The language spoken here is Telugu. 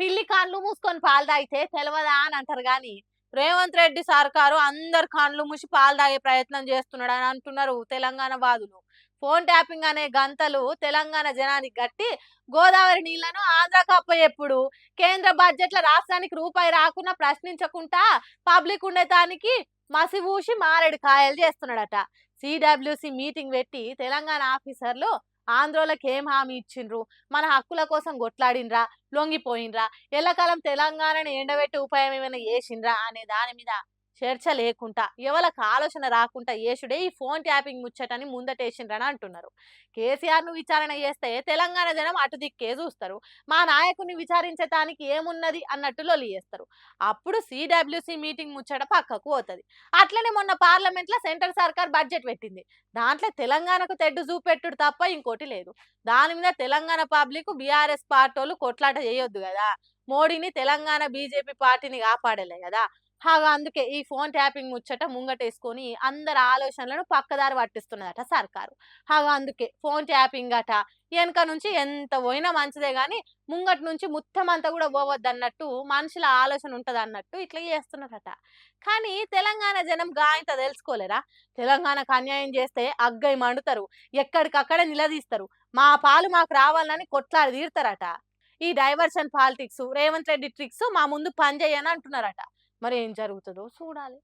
పిల్లి కండ్లు మూసుకొని పాలు తాగితే తెలవదా అని అంటారు గాని రేవంత్ రెడ్డి సర్కారు అందరు కండ్లు మూసి పాలు తాగే ప్రయత్నం చేస్తున్నాడు అని అంటున్నారు తెలంగాణ వాదులు. ఫోన్ ట్యాపింగ్ అనే గంతలు తెలంగాణ జనానికి గట్టి గోదావరి నీళ్లను ఆంధ్రాకు అప్పచెప్పుడు కేంద్ర బడ్జెట్ల రాష్ట్రానికి రూపాయి రాకున్నా ప్రశ్నించకుండా పబ్లిక్ ఉండేదానికి మసి ఊసి మారేడు కాయలు చేస్తున్నాడట. సిడబ్ల్యూసి మీటింగ్ పెట్టి తెలంగాణ ఆఫీసర్లు ఆంధ్రోలకు ఏం హామీ ఇచ్చిండ్రు, మన హక్కుల కోసం కొట్లాడినరా, లొంగిపోయినరా, ఎల్లకాలం తెలంగాణను ఎండబెట్టి ఉపాయం ఏమైనా చేసిండ్రా అనే దాని మీద చర్చ లేకుండా ఎవరికి ఆలోచన రాకుండా యేసుడే ఈ ఫోన్ ట్యాపింగ్ ముచ్చటని ముందటేసిండ్రని అంటున్నారు. కేసీఆర్ను విచారణ చేస్తే తెలంగాణ జనం అటు దిక్కే చూస్తారు, మా నాయకుని విచారించటానికి ఏమున్నది అన్నట్టు లొలి చేస్తారు. అప్పుడు సిడబ్ల్యూసి మీటింగ్ ముచ్చట పక్కకు పోతుంది. అట్లనే మొన్న పార్లమెంట్లో సెంట్రల్ సర్కార్ బడ్జెట్ పెట్టింది. దాంట్లో తెలంగాణకు తెడ్డు చూపెట్టుడు తప్ప ఇంకోటి లేదు. దాని మీద తెలంగాణ పబ్లిక్ బీఆర్ఎస్ పార్టీలు కొట్లాట చేయొద్దు కదా, మోడీని తెలంగాణ బీజేపీ పార్టీని కాపాడలే కదా. అందుకే ఈ ఫోన్ ట్యాపింగ్ ముచ్చట ముంగటేసుకొని అందరి ఆలోచనలను పక్కదారి పట్టిస్తున్నదట సర్కారు. అందుకే ఫోన్ ట్యాపింగ్ అట వెనక నుంచి ఎంత పోయినా మంచిదే గాని ముంగటి నుంచి మొత్తం అంతా కూడా పోవద్దు అన్నట్టు మనుషుల ఆలోచన ఉంటది అన్నట్టు ఇట్లా చేస్తున్నారట. కానీ తెలంగాణ జనం గాయంత తెలుసుకోలేరా? తెలంగాణకు అన్యాయం చేస్తే అగ్గై మండుతారు, ఎక్కడికక్కడ నిలదీస్తారు, మా పాలు మాకు రావాలని కొట్లాడి తీరుతారట. ఈ diversion politics Revanth Reddy tricks మా ముందు పనిచేయని అంటున్నారట. మరి ఏం జరుగుతుందో చూడాలి.